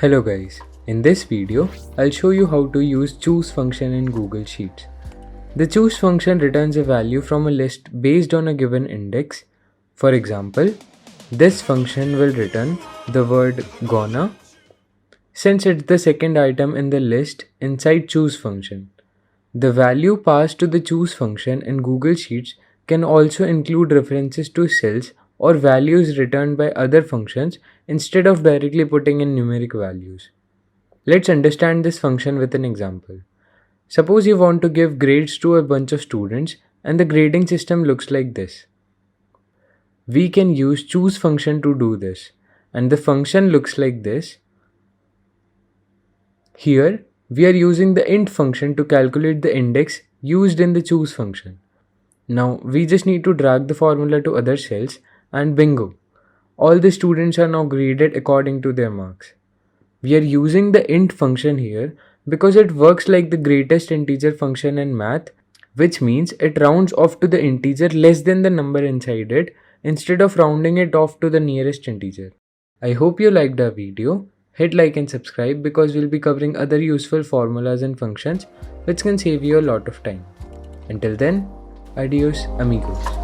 Hello guys, in this video, I'll show you how to use choose function in Google Sheets. The choose function returns a value from a list based on a given index. For example, this function will return the word gonna since it's the second item in the list inside choose function. The value passed to the choose function in Google Sheets can also include references to cells or values returned by other functions instead of directly putting in numeric values. Let's understand this function with an example. Suppose you want to give grades to a bunch of students and the grading system looks like this. We can use choose function to do this, and the function looks like this. Here, we are using the int function to calculate the index used in the choose function. Now, we just need to drag the formula to other cells and bingo. All the students are now graded according to their marks. We are using the int function here because it works like the greatest integer function in math, which means it rounds off to the integer less than the number inside it instead of rounding it off to the nearest integer. I hope you liked our video. Hit like and subscribe because we'll be covering other useful formulas and functions which can save you a lot of time. Until then, adios amigos.